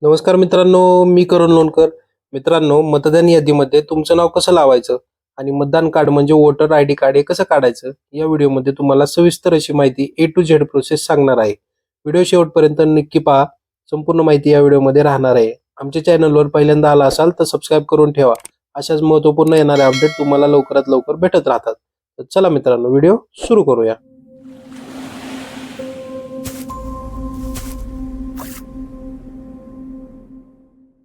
नमस्कार मित्रांनो, मी करण लोणकर. मित्रांनो, मतदान यादीमध्ये तुमचं नाव कसं लावायचं आणि मतदान कार्ड म्हणजे वोटर आय डी कार्ड हे कसं काढायचं, या व्हिडिओमध्ये तुम्हाला सविस्तर अशी माहिती ए टू झेड प्रोसेस सांगणार आहे. व्हिडिओ शेवटपर्यंत नक्की पहा. संपूर्ण माहिती या व्हिडिओमध्ये राहणार आहे. आमच्या चॅनलवर पहिल्यांदा आला असाल तर सबस्क्राईब करून ठेवा. अशाच महत्त्वपूर्ण येणारे अपडेट तुम्हाला लवकरात लवकर भेटत राहतात. तर चला मित्रांनो, व्हिडिओ सुरू करूया.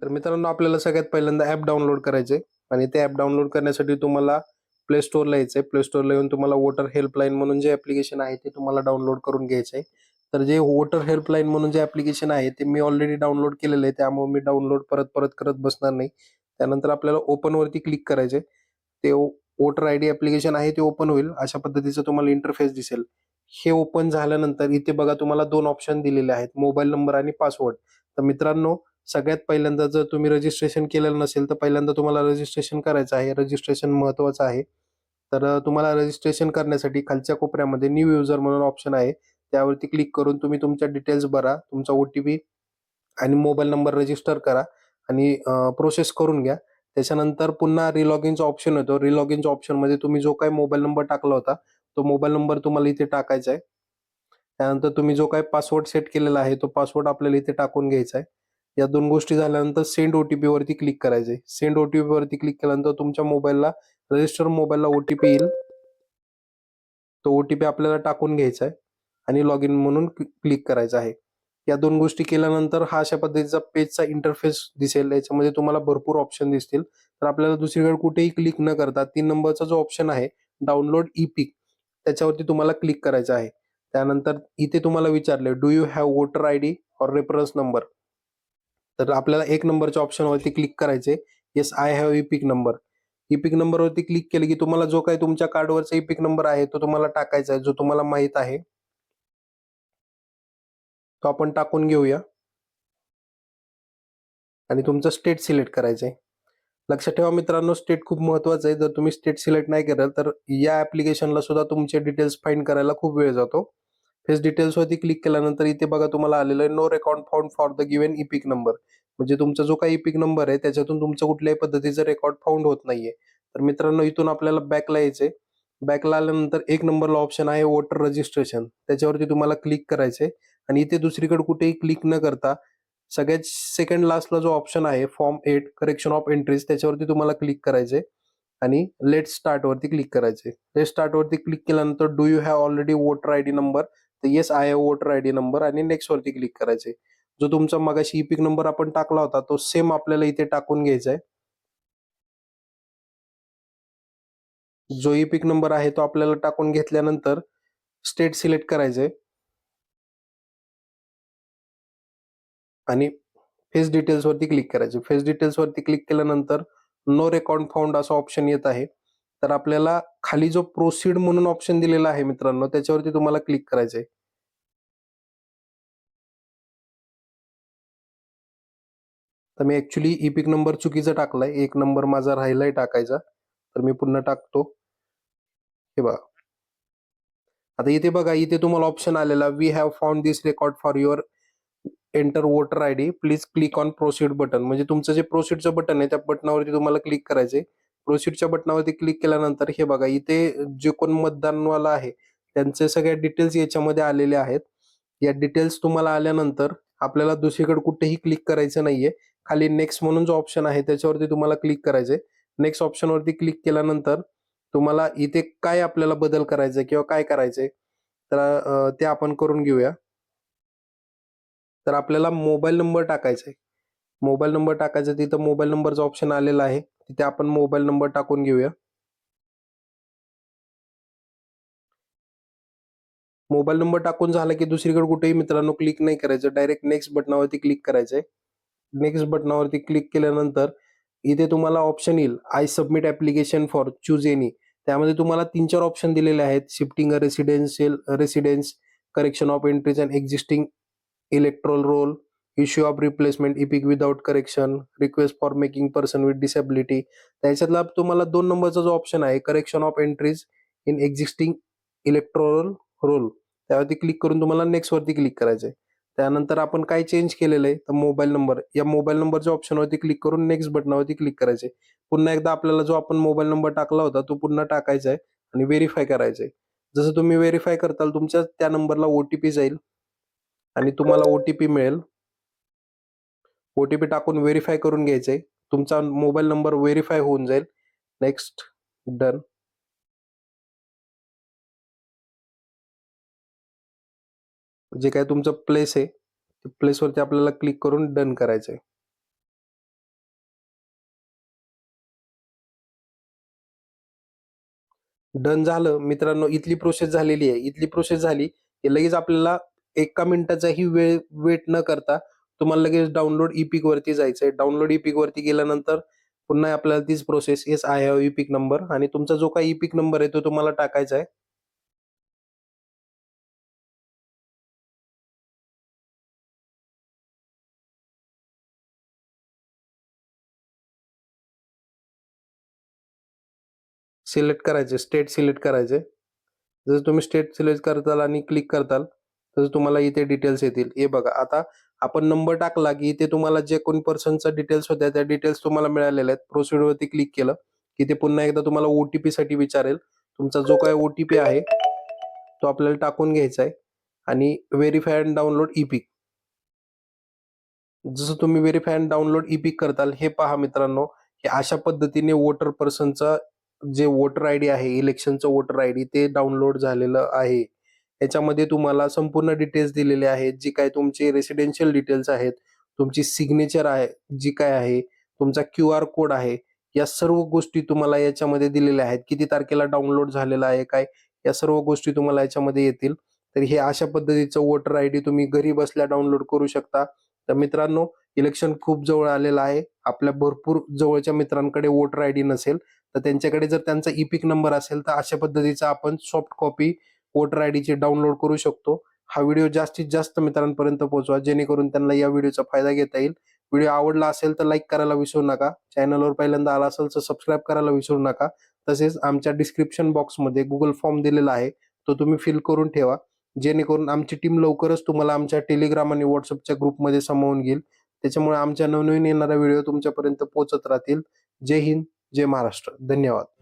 तर मित्रांनो, आपल्याला सगळ्यात पहिल्यांदा ॲप डाउनलोड करायचे आणि ते ॲप डाउनलोड करण्यासाठी तुम्हाला प्ले स्टोअरला यायचं आहे. प्ले स्टोअरला येऊन तुम्हाला वोटर हेल्पलाईन म्हणून जे ॲप्लिकेशन आहे ते तुम्हाला डाउनलोड करून घ्यायचं आहे. तर जे वोटर हेल्पलाईन म्हणून जे ॲप्लिकेशन आहे ते मी ऑलरेडी डाउनलोड केलेलं आहे, त्यामुळे मी डाउनलोड परत परत करत बसणार नाही. त्यानंतर आपल्याला ओपनवरती क्लिक करायचे. ते वोटर आय डी ॲप्लिकेशन आहे ते ओपन होईल. अशा पद्धतीचं तुम्हाला इंटरफेस दिसेल. हे ओपन झाल्यानंतर इथे बघा तुम्हाला दोन ऑप्शन दिलेले आहेत, मोबाईल नंबर आणि पासवर्ड. तर मित्रांनो, सगळ्यात पहिल्यांदा जर तुम्ही रजिस्ट्रेशन केलेलं नसेल तर पहिल्यांदा तुम्हाला रजिस्ट्रेशन करायचं आहे. रजिस्ट्रेशन महत्त्वाचं आहे. तर तुम्हाला रजिस्ट्रेशन करण्यासाठी खालच्या कोपऱ्यामध्ये न्यू युजर म्हणून ऑप्शन आहे. त्यावरती क्लिक करून तुम्ही तुमच्या डिटेल्स भरा, तुमचा ओ-टी-पी आणि मोबाईल नंबर रजिस्टर करा आणि प्रोसेस करून घ्या. त्याच्यानंतर पुन्हा रिलॉगिनचा ऑप्शन येतो. रिलॉगिनच्या ऑप्शनमध्ये तुम्ही जो काही मोबाईल नंबर टाकला होता, तो मोबाईल नंबर तुम्हाला इथे टाकायचा आहे. त्यानंतर तुम्ही जो काही पासवर्ड सेट केलेला आहे, तो पासवर्ड आपल्याला इथे टाकून घ्यायचा आहे. या 2 गोष्टी झाल्यानंतर सेंड ओ-टी-पी वरती क्लिक करायचं सेंड ओ-टी-पी वरती क्लिक केल्यानंतर तुमच्या रजिस्टर मोबाईलला ओ-टी-पी येईल. तो ओ-टी-पी आपल्याला टाकून घ्यायचा आहे आणि लॉग इन म्हणून क्लिक करायचं आहे. या 2 गोष्टी केल्यानंतर हा अशा पद्धतीचा पेजचा इंटरफेस दिसेल. याच्यामध्ये तुम्हाला भरपूर ऑप्शन दिसतील. तर आपल्याला दुसरीकडे कुठेही क्लिक न करता 3 नंबरचा जो ऑप्शन आहे, डाउनलोड ई-पिक त्याच्यावरती तुम्हाला क्लिक करायचं आहे. त्यानंतर इथे तुम्हाला विचारले, do you have voter ID or reference number? तर आपल्याला 1 नंबरच्या ऑप्शनवरती क्लिक करायचे. Yes, I have EPIC number. EPIC नंबरवरती क्लिक केलं की तुम्हाला जो काही तुमच्या कार्डवरचा ई-पिक नंबर आहे, तो तुम्हाला टाकायचा आहे, जो तुम्हाला माहीत आहे. तो आपण टाकून घेऊया आणि तुमचं स्टेट सिलेक्ट करायचं आहे. लक्षात ठेवा मित्रांनो, स्टेट खूप महत्त्वाचं आहे. जर तुम्ही स्टेट सिलेक्ट नाही केलं, तर या ॲप्लिकेशनला सुद्धा तुमचे डिटेल्स फाइंड करायला खूप वेळ जातो. फेस डिटेल्सवरती क्लिक केल्यानंतर इथे बघा तुम्हाला आलेलं आहे, no record found for the given EPIC number. म्हणजे तुमचा जो काही ई-पिक नंबर आहे, त्याच्यातून तुमचं कुठल्याही पद्धतीचं रेकॉर्ड फाउंड होत नाहीये. तर मित्रांनो, इथून आपल्याला बॅकला यायचंय. बॅकला आल्यानंतर 1 नंबरला ऑप्शन आहे वोटर रजिस्ट्रेशन. त्याच्यावरती तुम्हाला क्लिक करायचंय आणि इथे दुसरीकडे कुठेही क्लिक न करता सगळ्यात सेकंड लास्टला जो ऑप्शन आहे फॉर्म 8 करेक्शन ऑफ एंट्रीज त्याच्यावरती तुम्हाला क्लिक करायचंय आणि लेट स्टार्ट वरती क्लिक करायचंय. लेट स्टार्ट वरती क्लिक केल्यानंतर do you have already voter ID number? तर yes, I have voter ID number आणि नेक्स्ट वरती क्लिक करायचंय. जो तुमचा मगाशी ई-पिक नंबर आपण टाकला होता तो सेम आपल्याला इथे टाकून घ्यायचा आहे. जो ई-पिक नंबर आहे तो आपल्याला टाकून घेतल्यानंतर स्टेट सिलेक्ट करायचंय आणि फेस डिटेल्स वरती क्लिक करायचे. फेस डिटेल्स वरती क्लिक केल्यानंतर नो रेकॉर्ड फाउंड असा ऑप्शन येत आहे. तर आपल्याला खाली जो प्रोसीड म्हणून ऑप्शन दिलेला आहे मित्रांनो, त्याच्यावरती तुम्हाला क्लिक करायचंय. तर मी ऍक्च्युली ई-पिक नंबर चुकीचा टाकलाय. 1 नंबर माझा राहिलाय टाकायचा. तर मी पुन्हा टाकतो. हे बघा. आता इथे बघा, इथे तुम्हाला ऑप्शन आलेला, we have found this record for your enter voter ID please click on proceed button. म्हणजे तुमचं जे प्रोसीडचं बटन आहे त्या बटनावरती तुम्हाला क्लिक करायचंय. प्रोसीडच्या बटनावरती क्लिक केल्यानंतर हे बघा, इथे जे कोण मतदानवाला आहे त्यांचे सगळ्या डिटेल्स याच्यामध्ये आलेले आहेत. या डिटेल्स तुम्हाला आल्यानंतर आपल्याला दुसरीकडे कुठेही क्लिक करायचं नाहीये. खाली नेक्स्ट म्हणून जो ऑप्शन आहे त्याच्यावरती तुम्हाला क्लिक करायचंय. नेक्स्ट ऑप्शनवरती क्लिक केल्यानंतर तुम्हाला इथे काय आपल्याला बदल करायचा किंवा काय करायचंय तर ते आपण करून घेऊया. तर आपल्याला मोबाईल नंबर टाकायचा आहे. मोबाईल नंबर टाकायचा, तिथं मोबाईल नंबरचा ऑप्शन आलेला आहे. तिथे आपण मोबाईल नंबर टाकून घेऊया. मोबाईल नंबर टाकून झाला की दुसरीकडे कुठेही मित्रांनो क्लिक नाही करायचं. डायरेक्ट नेक्स्ट बटनावरती क्लिक करायचंय. नेक्स्ट बटनावरती क्लिक केल्यानंतर इथे तुम्हाला ऑप्शन येईल, I submit application for choose any. त्यामध्ये तुम्हाला 3-4 ऑप्शन दिलेले आहेत. Shifting a residence, correction of entries and existing electoral roll, issue of replacement EPIC without correction, request for making person with disability. त्याच्यातला तुम्हाला 2 नंबरचा जो ऑप्शन आहे, correction of entries in existing electoral roll, त्यावरती click करून तुम्हाला next वरती click करायचंय. त्यानंतर आपण काय चेंज केलेलं आहे तर मोबाईल नंबर, या मोबाईल नंबरच्या ऑप्शनवरती क्लिक करून नेक्स्ट बटनावरती क्लिक करायचे. पुन्हा एकदा आपल्याला जो आपण मोबाईल नंबर टाकला होता तो पुन्हा टाकायचा आहे आणि व्हेरीफाय करायचं आहे. जसं तुम्ही व्हेरीफाय करताल तुमच्या त्या नंबरला ओटीपी जाईल आणि तुम्हाला ओटीपी मिळेल. ओटीपी टाकून व्हेरीफाय करून घ्यायचंय. तुमचा मोबाईल नंबर व्हेरीफाय होऊन जाईल. Next, done. जे काही तुमचं प्लेस आहे, प्लेसवरती आपल्याला क्लिक करून डन करायचंय. डन झालं मित्रांनो, इथली प्रोसेस झालेली आहे. इथली प्रोसेस झाली की लगेच आपल्याला एका मिनिटाचाही वेट न करता तुम्हाला लगेच डाउनलोड ई-पिक वरती जायचंय. डाउनलोड ई-पिक वरती गेल्यानंतर पुन्हा आपल्याला तीच process, yes I have EPIC number, आणि तुमचा जो काही ई-पिक नंबर आहे तो तुम्हाला टाकायचा आहे. सिलेक्ट करायचे, स्टेट सिलेक्ट करायचे. जसं तुम्ही स्टेट सिलेक्ट करताल आणि क्लिक करताल तसं तुम्हाला इथे डिटेल्स येतील. हे बघा, आता आपण नंबर टाकला की इथे तुम्हाला जे कोणी पर्सनचा डिटेल्स होत्या त्या डिटेल्स तुम्हाला मिळालेल्या आहेत. प्रोसीड वरती क्लिक केलं की ते पुन्हा एकदा तुम्हाला ओटीपी साठी विचारेल. तुमचा जो काही ओटीपी आहे तो आपल्याला टाकून घ्यायचा आहे आणि व्हेरीफाय अँड डाउनलोड ई-पिक. जसं तुम्ही व्हेरीफाय अँड डाउनलोड ई-पिक करताल, हे पहा मित्रांनो, की अशा पद्धतीने वोटर पर्सनचा जे वोटर आयडी आहे, इलेक्शनचं वोटर आयडी ते डाउनलोड झालेलं आहे. याच्यामध्ये तुम्हाला संपूर्ण डिटेल्स दिलेले आहेत. जी काय तुमचे रेसिडेन्शियल डिटेल्स आहेत, तुमची सिग्नेचर आहे जी काय आहे, तुमचा क्यूआर कोड आहे, या सर्व गोष्टी तुम्हाला याच्यामध्ये दिलेल्या आहेत. किती तारखेला डाउनलोड झालेला आहे काय, या सर्व गोष्टी तुम्हाला याच्यामध्ये येतील. तर हे अशा पद्धतीचं वोटर आयडी तुम्ही घरी बसल्या डाउनलोड करू शकता. तर मित्रांनो, इलेक्शन खूप जवळ आलेलं आहे. आपल्या भरपूर जवळच्या मित्रांकडे वोटर आयडी नसेल तर त्यांच्याकडे जर त्यांचा ई-पिक नंबर असेल तर अशा पद्धतीचा आपण सॉफ्ट कॉपी वोटर आयडीची डाउनलोड करू शकतो. हा व्हिडिओ जास्तीत जास्त मित्रांपर्यंत पोहोचवा जेणेकरून त्यांना या व्हिडिओचा फायदा घेता येईल. व्हिडिओ आवडला असेल तर लाईक करायला विसरू नका. चॅनलवर पहिल्यांदा आला असेल तर सबस्क्राईब करायला विसरू नका. तसेच आमच्या डिस्क्रिप्शन बॉक्समध्ये गुगल फॉर्म दिलेला आहे, तो तुम्ही फिल करून ठेवा. जेणेकरून आमची टीम लवकरच तुम्हाला आमच्या टेलिग्राम आणि व्हॉट्सअपच्या ग्रुपमध्ये सामावून घेईल. त्याच्यामुळे आमच्या नवनवीन येणारा व्हिडिओ तुमच्यापर्यंत पोहोचत राहतील. जय हिंद, जय महाराष्ट्र. धन्यवाद.